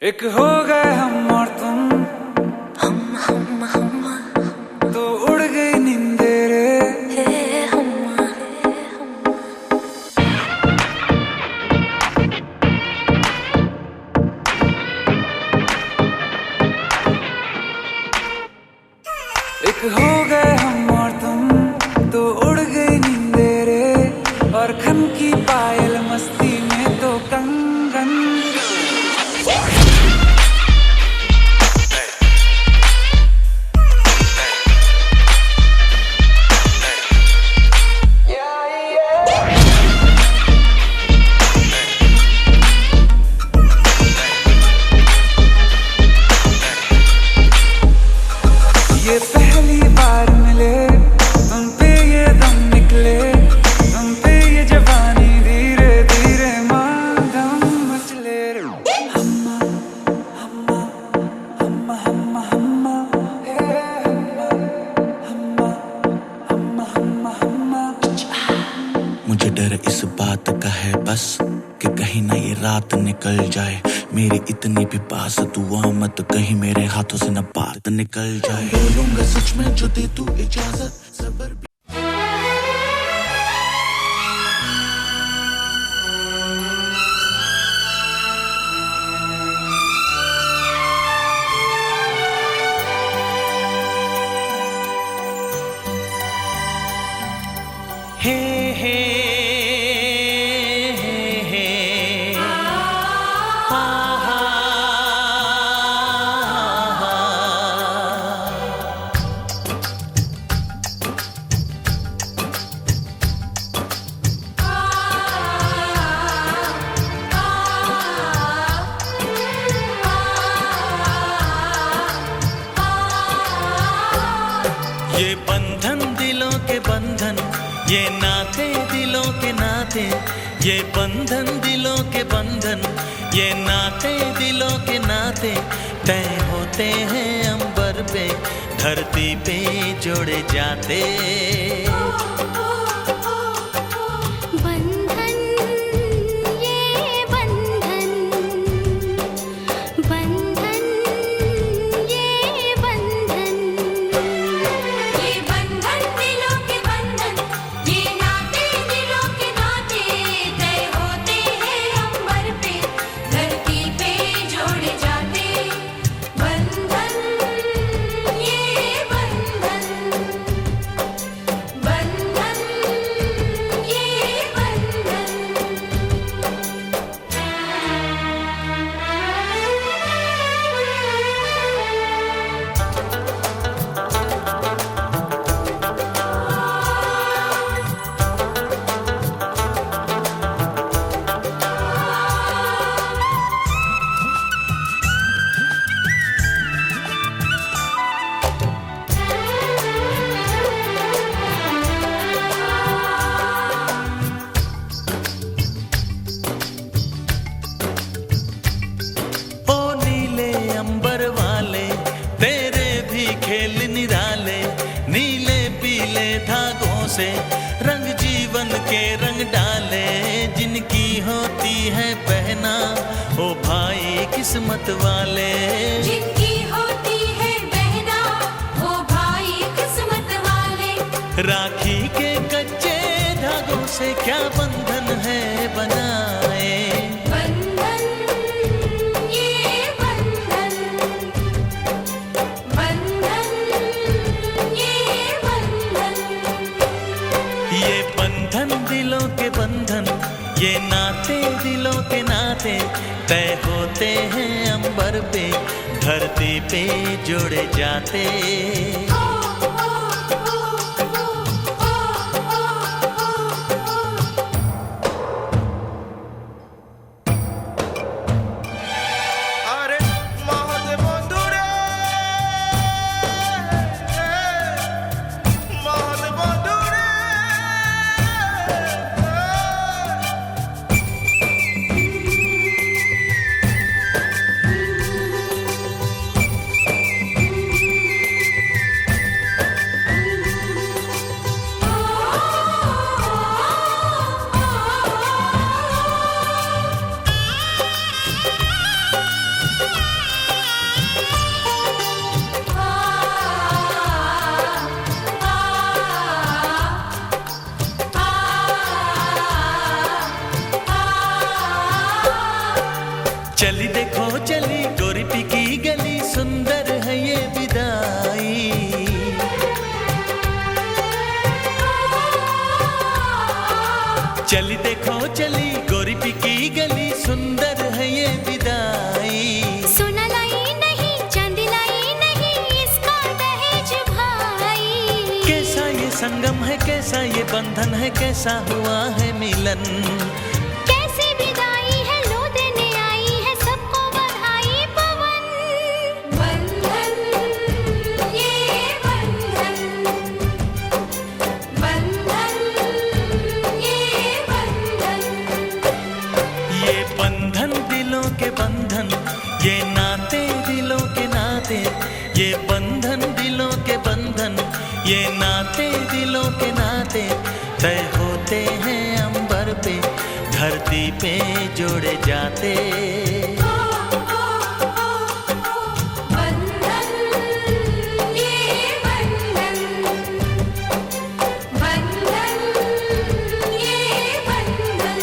एक हो गए हम और तुम, हम तो उड़ गई नींदे रे। हम एक हो गए हम और तुम, तो उड़ गई नींदे रे। और खन की पायल मस्ती में तो कंगन। ये पहली बार मिले, तुम पे ये दम निकले, तुम पे ये जवानी धीरे धीरे मातम मचले रे। हम्मा हम्मा हम्मा हम्मा हम्मा हे हम्मा हम्मा हम्मा हम्मा हम्मा। मुझे डर इस बात का है बस कि कहीं ना ये रात निकल जाए मेरी इतनी भी पास दुआ मत कहीं मेरे हाथों से न बात निकल जाए। बोलूंगा सच में जो दे तू इजाजत सबर भी। हे हे ये बंधन दिलों के बंधन, ये नाते दिलों के नाते, ये बंधन दिलों के बंधन, ये नाते दिलों के नाते तय होते हैं अंबर पे धरती पे जोड़े जाते। बंधन ये बंधन बंधन ये बंधन ये बंधन दिलों के बंधन, ये नाते दिलों के नाते तय होते हैं अंबर पे धरती पे जोड़े जाते। बंधन ये बंधन बंधन ये ओ नीले अंबर वाले तेरे भी खेल निराले, नीले पीले धागों से रंग जीवन के रंग डाले। जिनकी होती है पहना ओ भाई किस्मत वाले, जिनकी होती है बहना वो भाई किस्मत वाले। राखी के कच्चे धागों से क्या बंधन है बनाए। बंधन ये बंधन बंधन ये बंधन ये बंधन दिलों के बंधन, ये नाते दिलों के नाते तय होते हैं अंबर पे धरती पे जोड़े जाते। আরে মহাদেব বন্ধুরে মহাদেব বন্ধুরে चली देखो चली गोरी की गली, सुंदर है ये विदाई। चली देखो चली गोरी की गली, सुंदर है ये विदाई। सोना लाई नहीं चांदी लाई नहीं, इसका दहेज भाई। कैसा ये संगम है, कैसा ये बंधन है, कैसा हुआ है मिलन। कैसी विदाई है, लो देने आई है सबको बधाई पवन। बंधन ये बंधन, बंधन ये बंधन। ये बंधन दिलों के बंधन, ये नाते दिलों के नाते। ये बंधन दिलों के बंधन, ये नाते दिलों के नाते। तय होते हैं अंबर पे, धरती पे जोड़े जाते। बंधन ये बंधन, बंधन ये बंधन।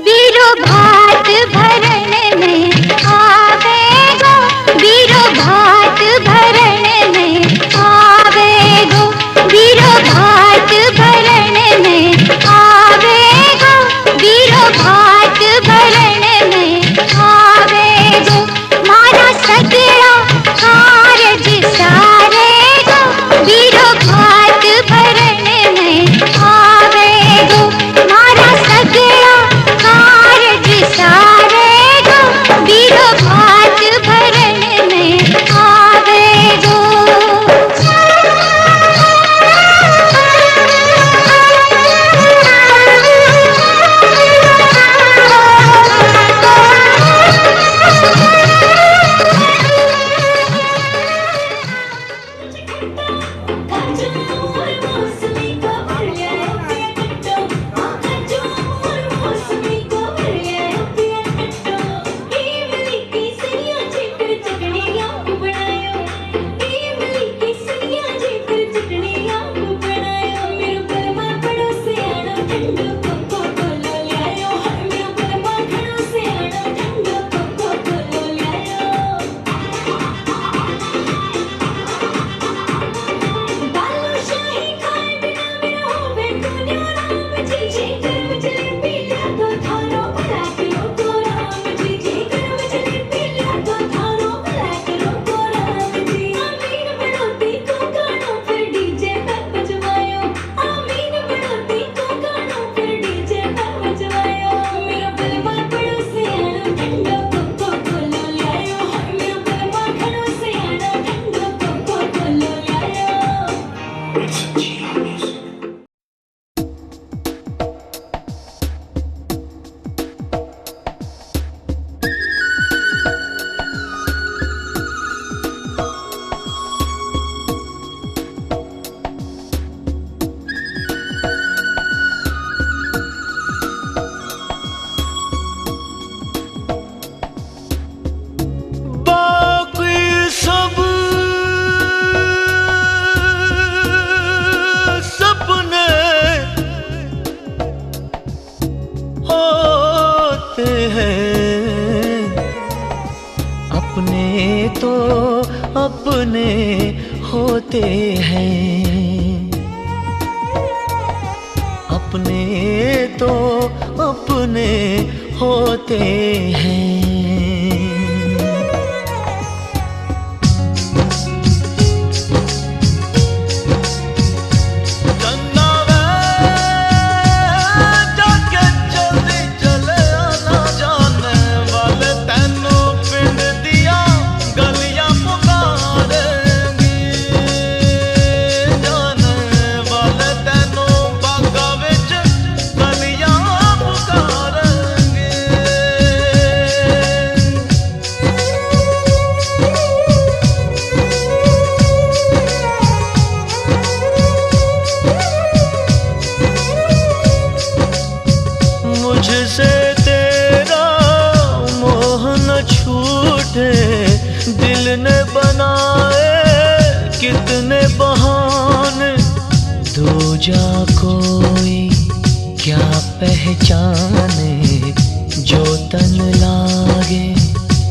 बीरो भात भरण में आवेगो, बीरो भात भरण में आवेगो, बीरो भात भरण में आवेगो, बीरो भात भरण में आवेगो। मारा सगड़ा कारज सारेगो, बीरो भात भरण में आवेगो। मारा सगड़ा कारज सारेगो, बीरो भात भरण में आवेगो। अपने होते हैं, अपने तो अपने होते हैं। गलियां पुकारे कितने बहाने, दूजा कोई क्या पहचाने, जो तन लागे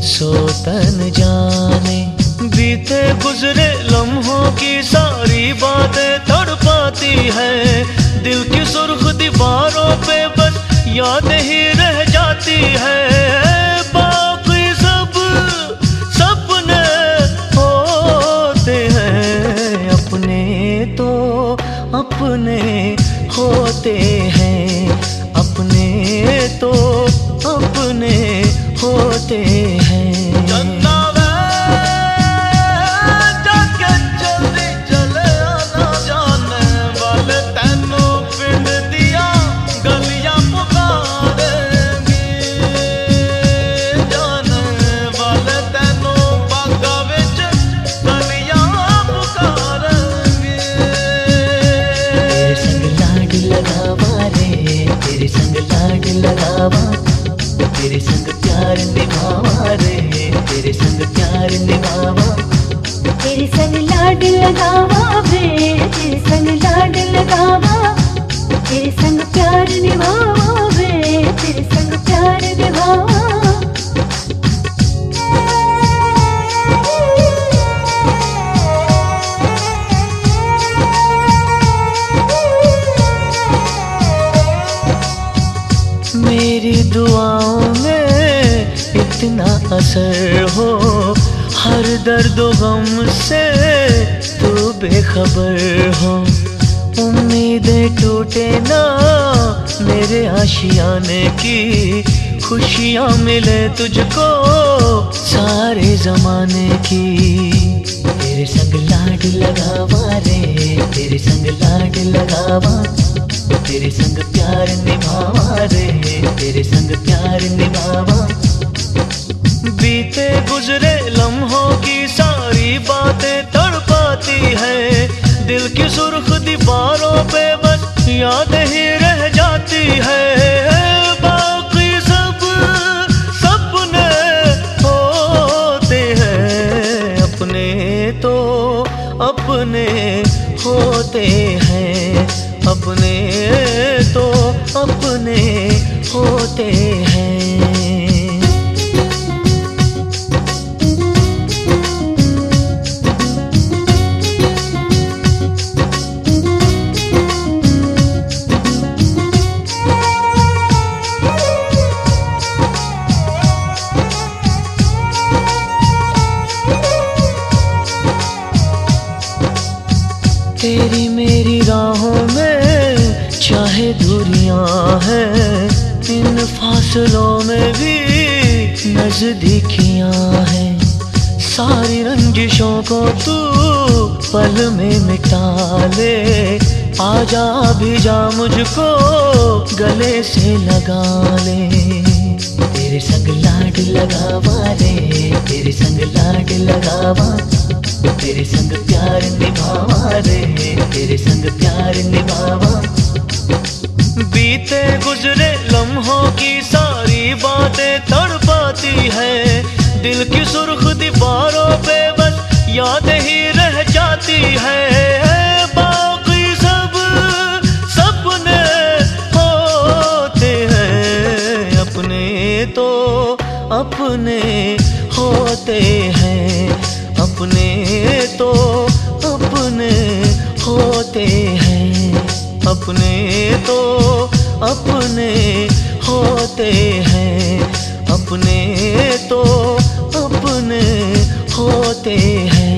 सो तन जाने। बीते गुजरे लम्हों की सारी बातें तड़पाती है, दिल की सुर्ख दीवारों पे बस याद ही रह जाती है। बाकी सब सपने होते हैं, अपने तो अपने होते हैं, अपने तो अपने होते हैं। तेरे संग प्यार निभावा रे, तेरे संग प्यार निभावा, तेरे संग लाड लगावा वे, तेरे संग लाड लगावा, तेरे संग प्यार निभावा वे, तेरे संग प्यार निभावा। मेरी दुआओं में इतना असर हो, हर दर्द गम से तू बेखबर हो। उम्मीदें टूटे ना मेरे आशियाने की, खुशियाँ मिले तुझको सारे जमाने की। तेरे संग लाड लगावा रे, तेरे संग लाड लगावा, तेरे संग प्यार निभावा रे, तेरे संग प्यार निभावा। बीते गुजरे लम्हों की सारी बातें तड़पाती है, दिल की सुर्ख दीवारों पे बस याद ही रह जाती है। बाकी सब सपने होते हैं, अपने तो अपने होते हैं, अपने तो अपने होते हैं। तेरी मेरी राहों में चाहे दूरियां हैं, इन फासलों में भी नजदीकियां हैं। सारी रंजिशों को तू पल में मिटा ले, आजा भी जा मुझको गले से लगा ले। तेरे संग लाड लगावा रे, तेरे संग लाड लगावा, तेरे संग प्यार निभावा रे, तेरे संग प्यार निभावा। बीते गुजरे लम्हों की सारी बातें तड़पाती है, दिल की सुर्ख दीवारों पे बस याद ही रह जाती है। बाकी सब सपने होते हैं, अपने तो अपने होते हैं, अपने तो अपने होते हैं, अपने तो अपने होते हैं, अपने तो अपने होते हैं।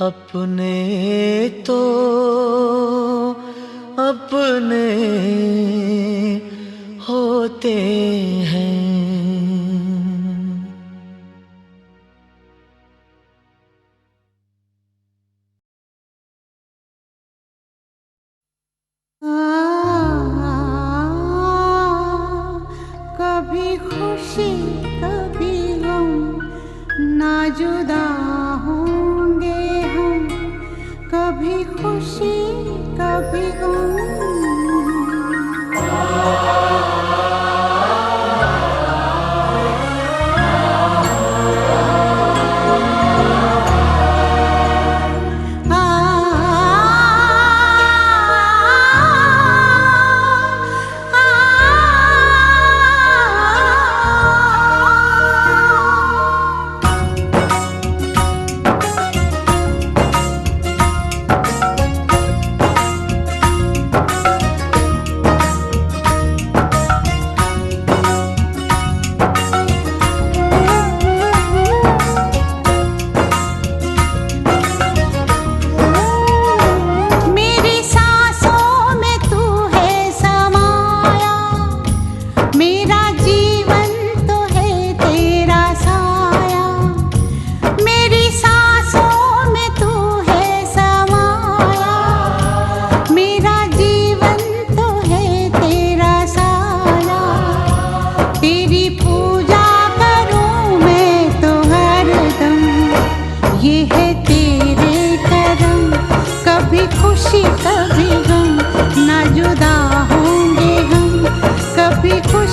अपने तो अपने होते हैं।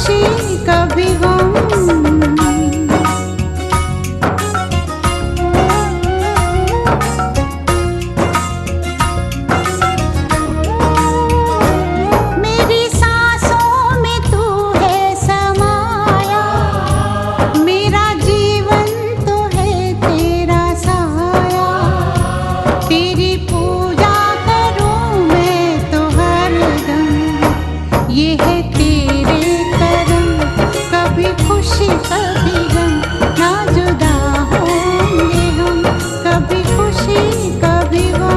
खुशी कभी गम। मेरी सांसों में तू है समाया, मेरा जीवन तो है तेरा साया। तेरी पूजा करूं मैं तो हरदम, ये है तेरे करम। कभी खुशी कभी गम, ना जुदा होंगे हम, कभी खुशी कभी गम।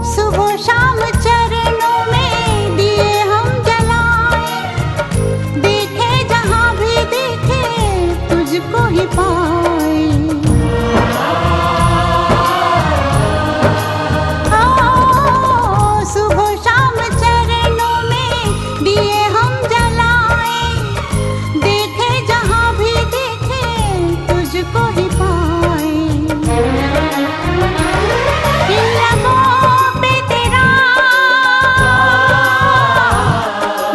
सुबह शाम चरणों में दिए हम जलाए, देखे जहाँ भी देखे तुझको ही पाए। सुबह शाम चरणों में दिए हम जलाए, देखे जहाँ भी देखे तुझको ही पाए। इन लबों पे तेरा,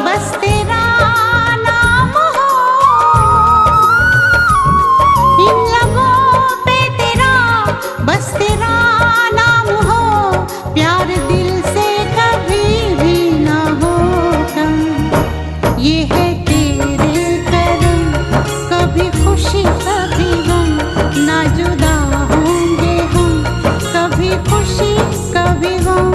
बस तेरा नाम हो। इन लबों पे तेरा, बस तेरा नाम हो। प्यार दिल से कभी भी ना हो कम, ये है तेरे करम। कभी खुशी कभी गम, ना जुदा होंगे हम, कभी खुशी कभी गम।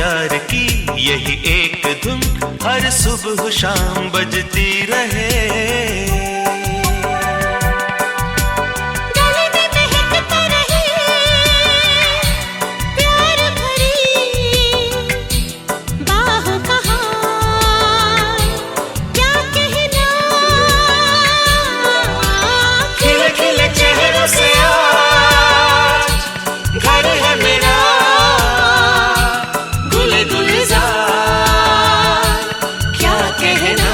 प्यार की यही एक धुन हर सुबह शाम बजती रहे। गले में महकता रहे प्यार भरी बाहों का हार, क्या कहना। खिले खिले चेहरों से आज घर है मेरा, गुले गुलजार क्या कहना।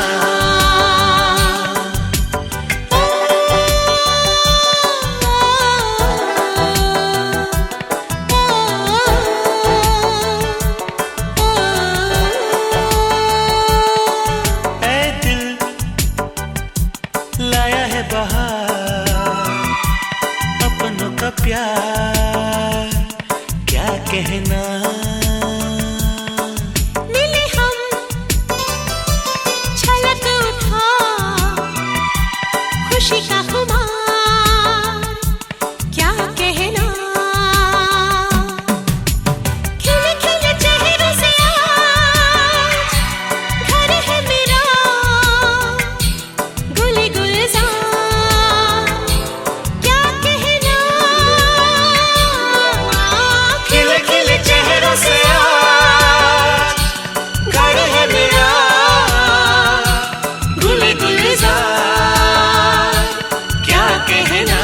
ऐ दिल लाया है बहार, अपनों का प्यार क्या कहना। मिले हम छलक उठा खुशी का खुमार, क्या कहना। खिले खिले चेहरों से आज घर है मेरा, गुले गुलजार क्या कहना। खिले खिले चेहरों से आज घर है मेरा, गुले गुलजार क्या कहना।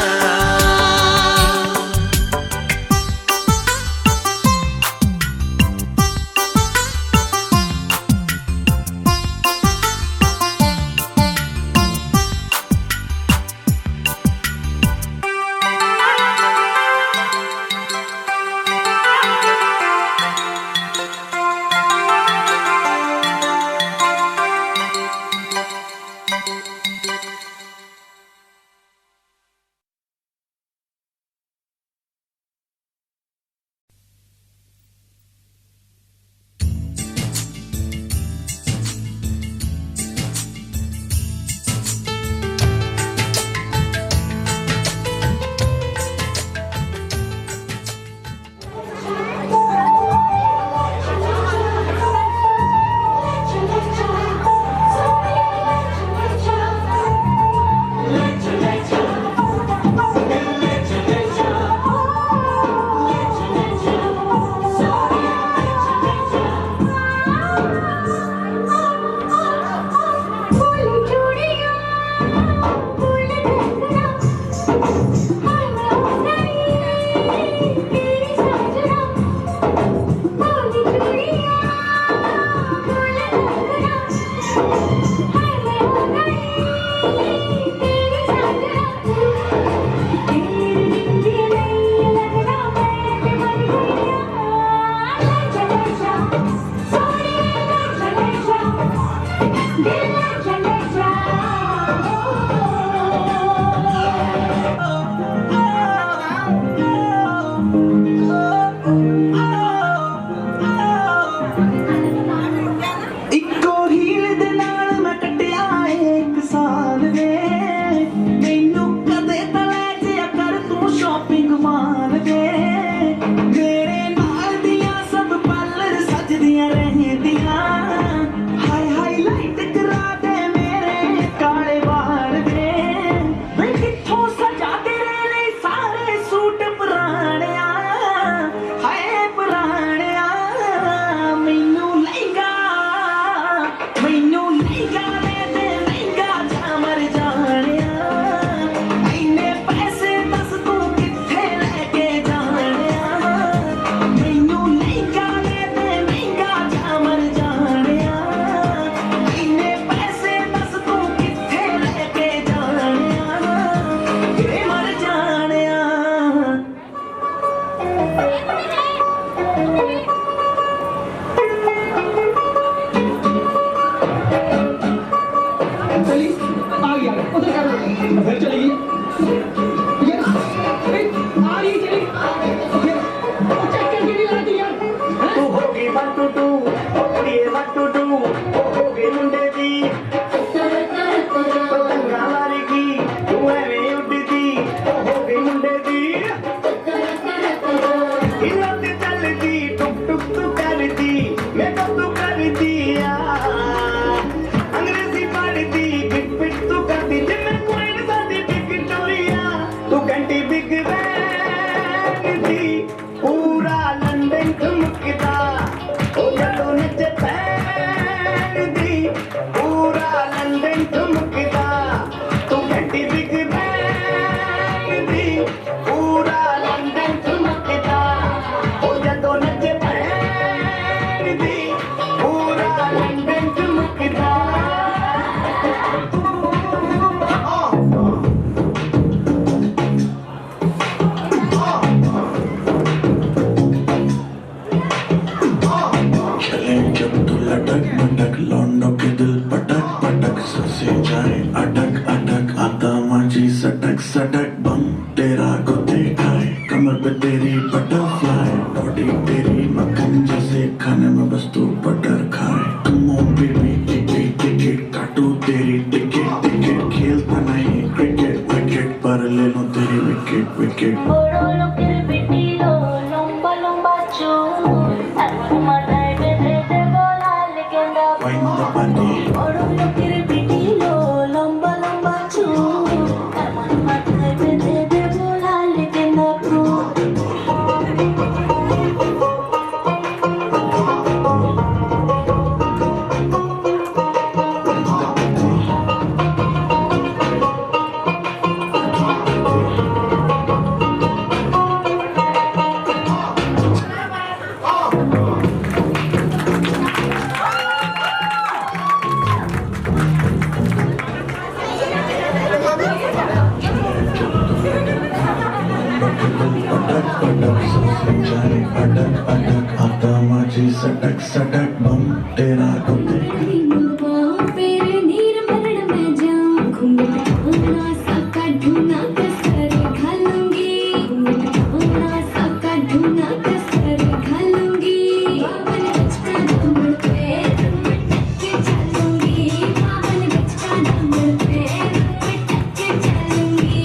चलती टुक टुक तू करती अटक अटक आता माझी सटक सटक बम तेरा को देखाए कमर पे तेरी बटरफ्लाई बॉडी तेरी मक्खन जैसे खाने में बस तू बटर खाए come on baby ticket ticket काटू तेरी टिकट टिकट खेलता नहीं क्रिकेट विकेट पर ले लो तेरी विकेट विकेट बड़ो लोकेर बेटी लो लंबा लंबा चूल এখন মাথায় বেঁধে দেব লাল গেঁদা वाइन द पानी বড় লোকের বেটি লো লম্বা লম্বা চুল এখন মাথায় বেঁধে দেব লাল গেঁদা ফুল अटक अटक सबसे जाने अटक अटक आता माझी सटक सटक बम तेरा को देख पेरे नीर मरण में जाऊं घूंघट सबका ढूंढना कसर घालूंगी घूंघट सबका ढूंढना कसर घालूंगी बावन बचका दामन पे टक के चलूंगी बावन बचका दामन पे टक के चलूंगी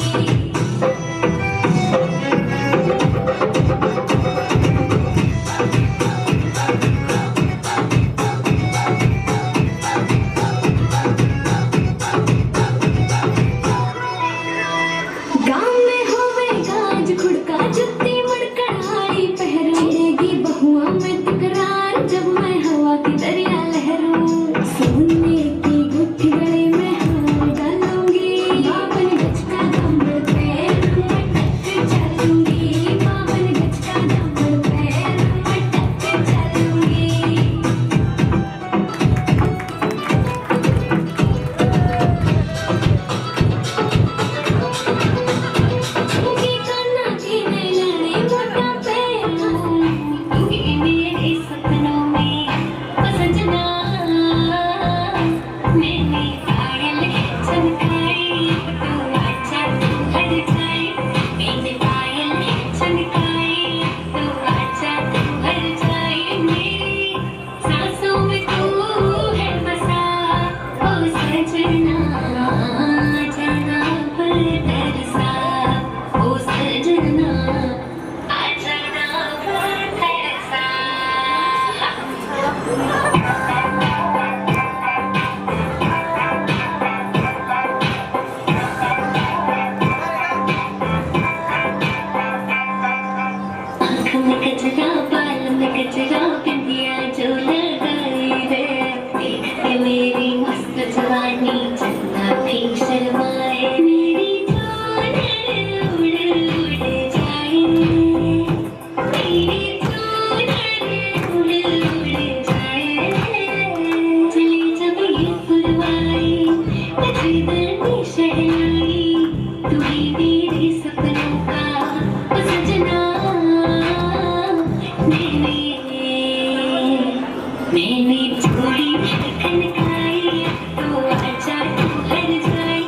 गाँव में होवे गाज खुड़का जुत्ती मड़कड़ाई पहरेगी बहुआ में तकरार जब मैं हवा की दरिया लहरूं सोने की गुत्थी गले में हार डालूंगी बावन गज का दामन पे टक चलूंगी बावन गज का दामन पे टक चलूंगी चुंगी करना की नहीं लड़े मोटा पैर तूही मेरे सपनों में ओ सजना मैंने पायल चमकाई तू आजा तू हर जाए मैंने पायल चमकाई तू आजा तू हर जाए मेरी सांसों में तू है बसा ओ सजना जाना पर तरसा ओ सजना आ जाना पर तरसा आँख में गजरा बाल में गजरा बिंदिया जो लगाई रे देखते मेरी मस्त जवानी चंदा भी शर्माए मेरी जान उड़ उड़ जाए मेरी जान उड़ उड़ जाए चली जब ये फुलवाई तुझे दिल में शहनाई तू ही मेरे सपनों का ओ सजना मैंने चोरी खनकाई तो आजा तू हर जाए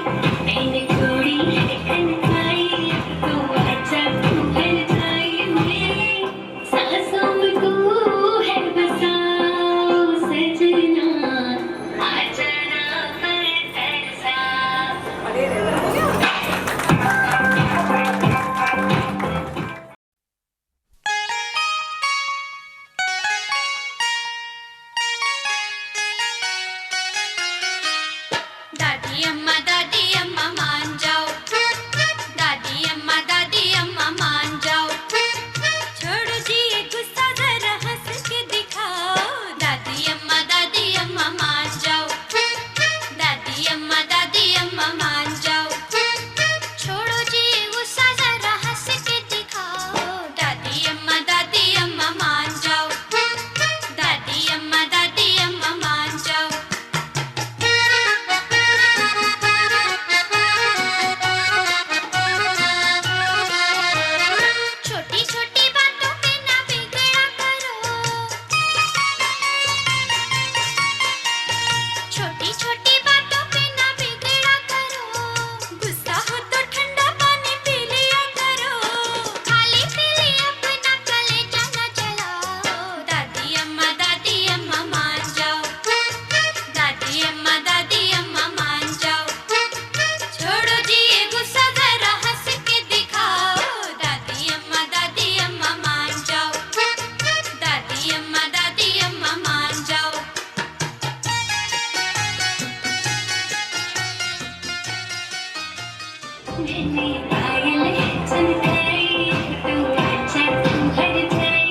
मैंने पायल चमकाई तो आजा तू हर जाए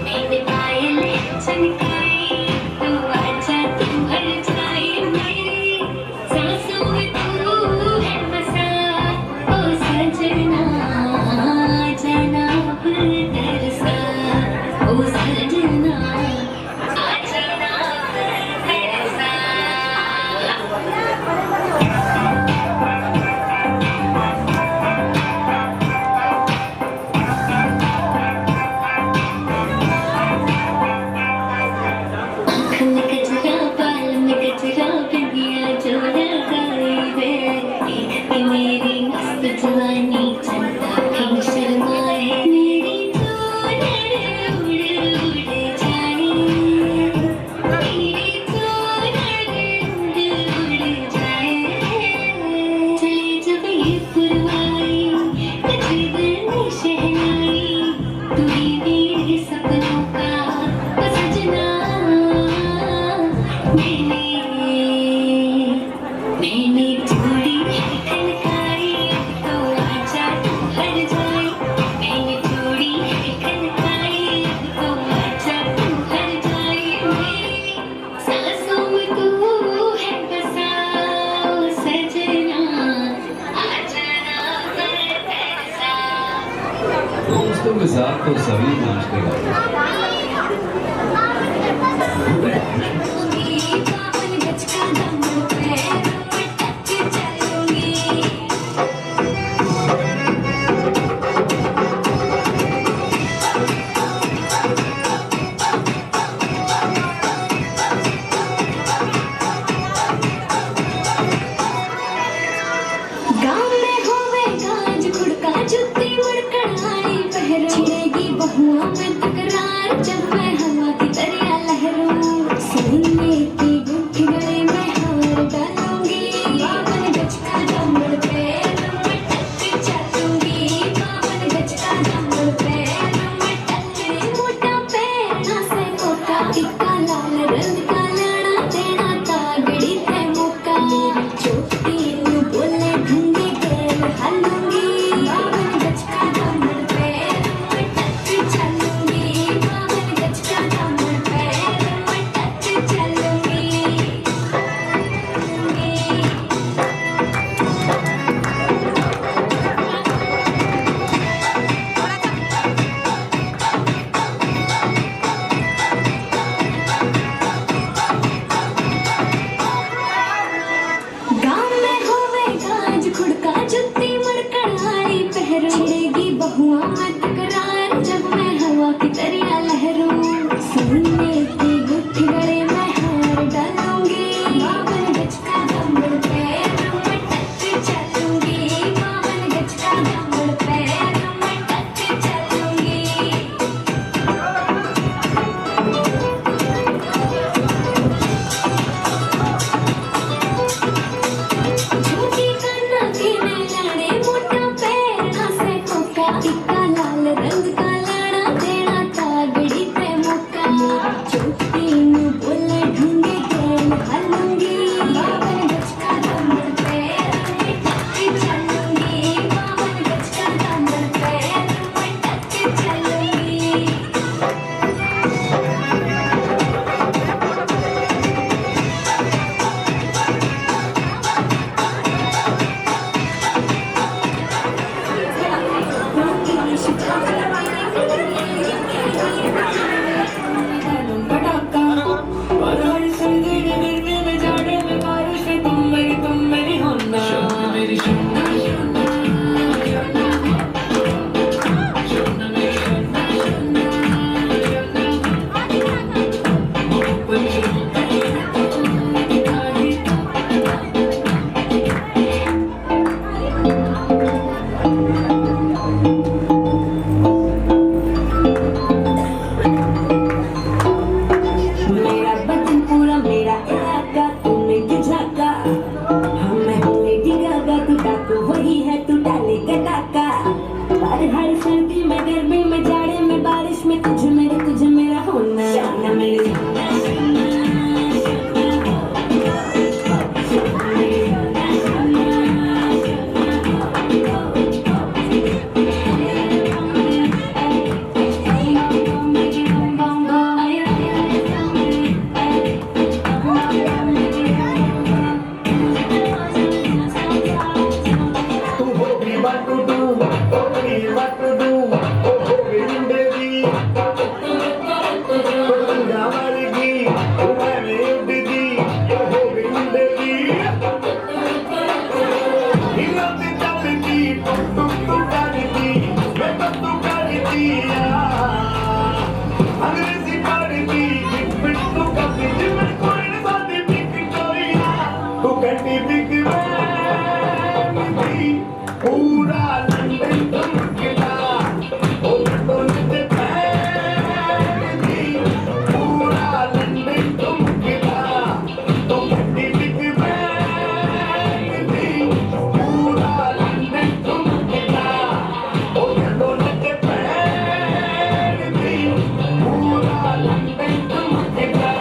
मैंने पायल चमकाई तो आजा तू हर जाए मेरी सांसों में तू है बसा ओ सजना जाना तरसा ओ सजना आ जाना तरसा आँख में गजरा बाल में गजरा बिंदिया जो लगाई है देखती मेरी मस्त जवानी चंदा क्यों शर्माए मेरी चूड़न उड़ उड़ जाए मेरी चूड़न उड़ उड़ जाए चले जब ये पुरवाई तकरीबन शहनाई तू ही मेरे सपनों का ओ सजना मैंने चूड़ी खनकाई तो आजा तू हर जाए मैंने चूड़ी खनकाई तो आजा तू हर जाए मेरी सांसों में तू है बसा ओ सजना आ जाना तरसा दोस्तों के साथ तो सभी नाचते गाते पावन गज का दम पैरों में टक चलूंगी गाँव में होवे गाज खुड़का जुत्ती मुड़ कढ़ाई पहरेगी बहुआ में तकरार हिलती चलती तू करती मैं तू करती अंग्रेजी पढ़ती बिट तू करती जिम्मे कोई साथी बिक कोरिया तू कहती बिक मैं पूरा लंदन तुम किला ओ तो नचे पैदी पूरा लंदन तुम किला तो कहती बिक मैं पूरा लंदन तुम किला ओ तो नचे पैदी पूरा लंदन तुम किला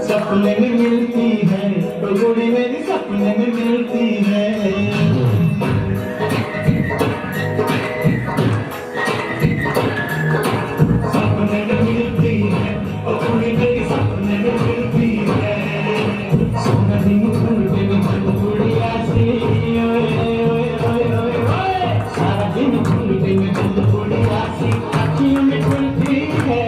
सपने में मिलती है तो गोरी मेरी सपने में मिलती है सपने में मिलती है और गोरी मेरी सपने में मिलती है सोना दी मुकुट में गुड़िया सी सारा दिन मुकुट में गुड़िया सी आँखियों में खुलती है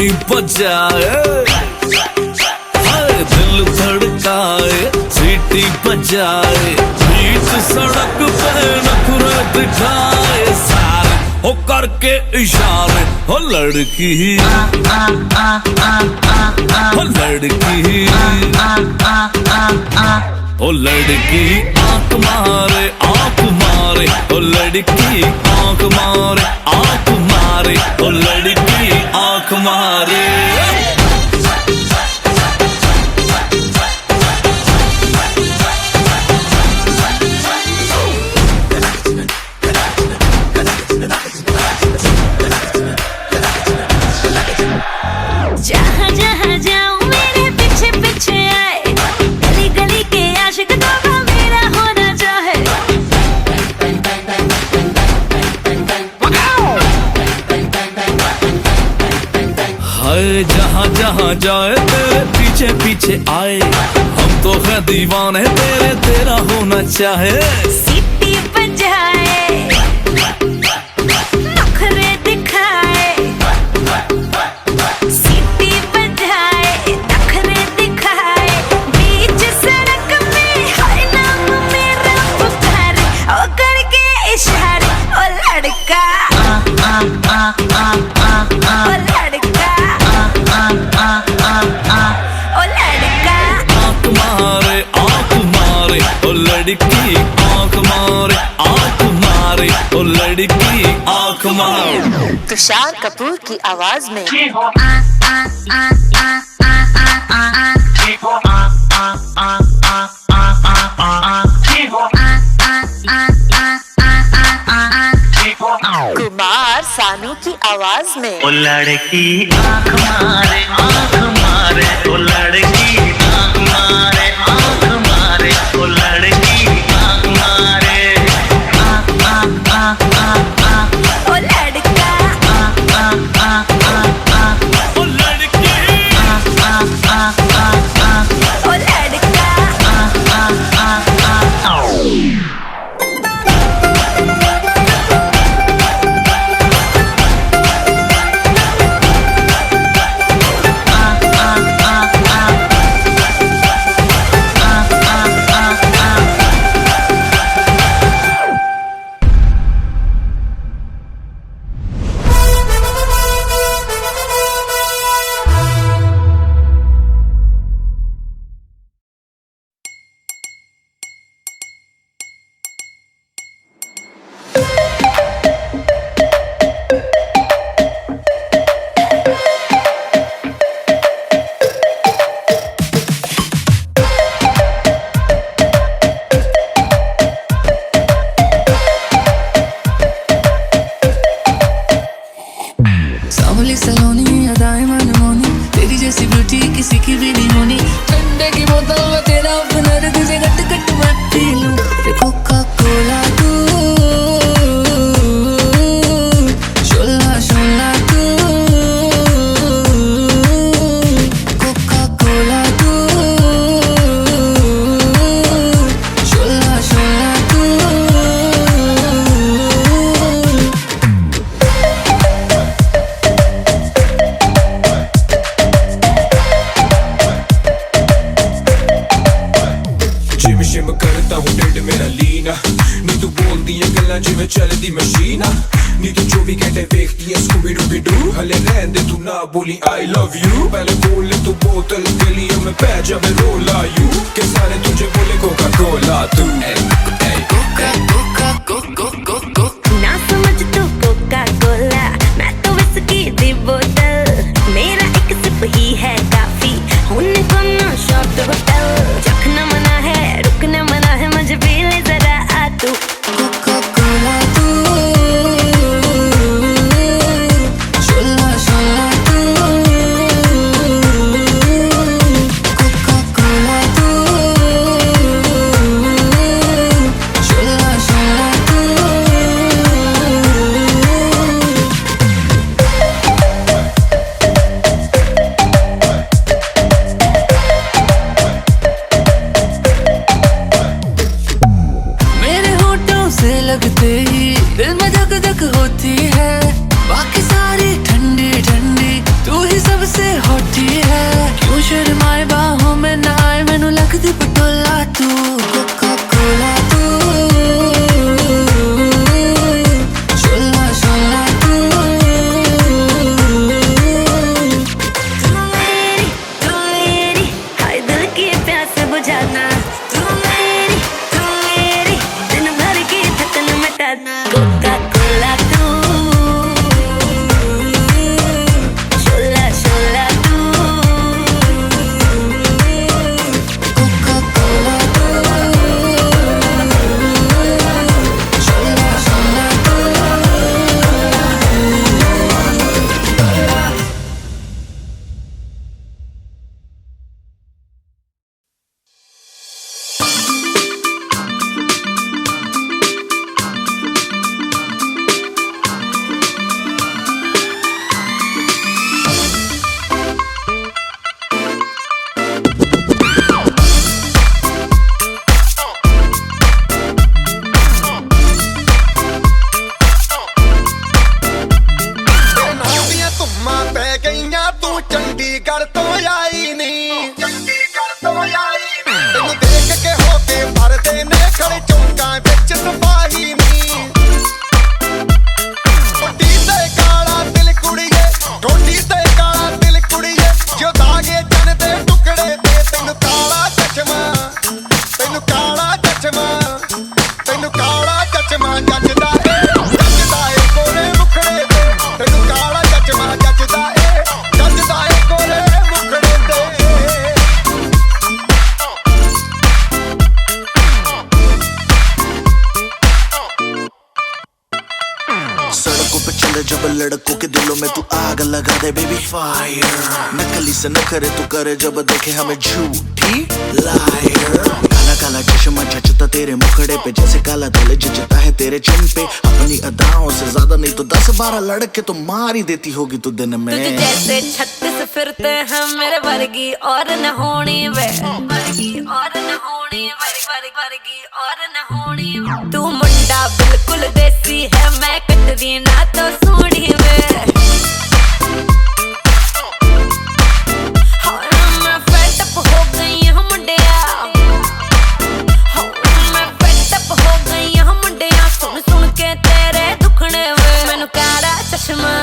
सीटी बजाए, दिल धड़काए, सीटी बजाए, बीच सड़क पे नखरे दिखाए, सारे हो करके इशारे, हो लड़की हो लड़की ओ लड़की आंख मारे आंख मारे, ओ लड़की आंख मारे आंख मारे, ओ लड़की आंख मारे। जहाँ जहाँ जाऊँ मेरे पीछे पीछे आए, गली गली के आशिक तो मेरा होना चाहे। हाय जहाँ जहाँ जाए तेरे पीछे पीछे आए, हम तो है दीवाने तेरे, तेरा होना चाहे। सीटी बजाए, नखरे दिखाए, सीटी बजाए, नखरे दिखाए, बीच सड़क पे हर नाम मेरा पुकारे, ओ करके इशारे, ओ लड़का ओ लड़का ओ लड़का। आंख मारे आंख मारे, ओ लड़की आंख मारे आंख मारे, ओ लड़की आंख मारे। तुषार कपूर की आवाज में कुमार सानू की आवाज में ओ लड़की आंख मारे आंख मारे, ओ लड़की आंख मारे आंख मारे, ओ लड़की आंख मारे। ओ लड़का ओ लड़की ओ लड़का। सांवली सलोनी अदाएं मनमोनी, तेरी जैसी ब्यूटी किसी की भी नहीं होनी। ठंडे की बोतल में तेरा हुनर, तुझे गट गट मैं पी लूं। कोका कोला तू, शोला शोला तू, कोका कोला तू, शोला शोला तू। जिम शिम करता हूँ ढिड मेरा लीना, नी तू बोलती है गल्ला जिवें चलदी मशीना, नी तू 24 घंटे देखती है स्कूबी डूबी डू। हले रहन दे तू ना बोली आई लव यू, पहले खोल ले तू बोतल गलियों में पै जावे रोला यू, के सारे तुझे बोले कोका कोला तू। कोका कोका कोको कोको ना समझ तू कोका कोला, मैं तो विस्की दी बोतल, मेरा एक सिप ही है काफी, होने को ना शॉट होटल। चखना मना है रुकना मना है, मुझे पी ले जरा आ तू। कोका कोला तू, शोला शोला तू, कोका कोला तू, शोला शोला गईया तू चंडीगढ़ तो आई नहीं, तेनू देख के होके भरदे ने खड़े चौंका बिच सिपाही नी। ठोडी ते काला दिल कुड़िए, ठोडी ते काला दिल कुड़िए, जो दागे चन दे टुकड़े ते तेनू काला चश्मा, तेनू काला चश्मा, तेनू काला चश्मा जचदा ए गोरे मुखड़े ते, तेनू काला चश्मा जचदा ए गोरे मुखड़े ते। सड़कों पे चले जब लड़कों के दिलों में तू आग लगा दे बेबी फायर, नकली से न करे तू करे जब देखे हमें झूठी लायर। काला काला चश्मा जचता तेरे मुखड़े पे जैसे काला दिल जचता है तेरे चिन पे, अपनी अदाओं से ज्यादा नहीं तो 10-12 लड़के तो मार ही देती होगी तू दिन में। तुझे जैसे 36 फिरते हैं मेरे वर्गी और न होनी वे, वर्गी और न होनी वर्गी और न होनी। तू मुंडा बिल्कुल देसी है, मैं कटरीना तो सोनी वे। मैं फेड अप हो गई हूँ मुंडिया, मैं फेड अप हो गई हूँ मुंडिया, सुन सुन के तेरे दुखने वे। मैनू काला चश्मा,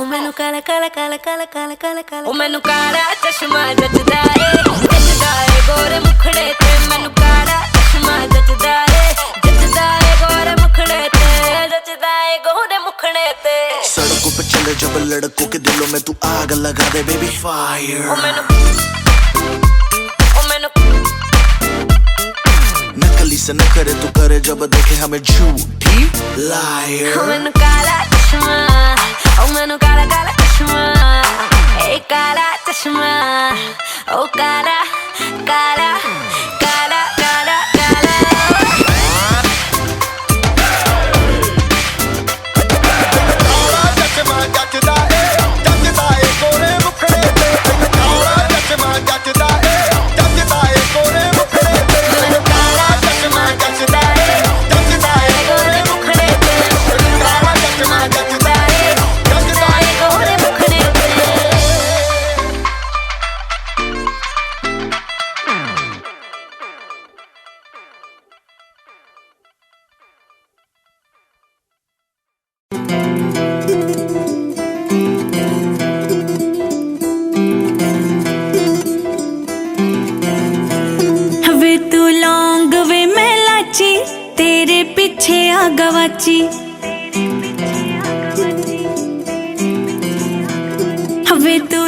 ओ मैनू काला काला काला काला काला काला काला, ओ मैनू काला चश्मा जचदा ए गोरे मुखड़े ते। मैनू काला चश्मा जचदा ए गोरे मुखड़े ते, जचदा ए गोरे मुखड़े ते। सड़कों पे चले जब लड़कों के दिलों में तू आग लगा दे बेबी फायर, ओ मैनू नकली से न करे तू करे जब देखे हमें झूठी लायर। ओ मैनू काला चश्मा, ओ मैनू काला काला चश्मा, ए काला चश्मा, ओ काला काला काला काला काला। काला चश्मा जचदा ए गोरे मुखड़े ते, काला चश्मा जचदा ए गोरे मुखड़े ते। काला चश्मा जचदा ए गोरे मुखड़े ते, काला चश्मा जचदा ए गोरे मुखड़े ते। वे तू लौंग वे मैं लाची, तेरे पीछे आ गवाची। वे तू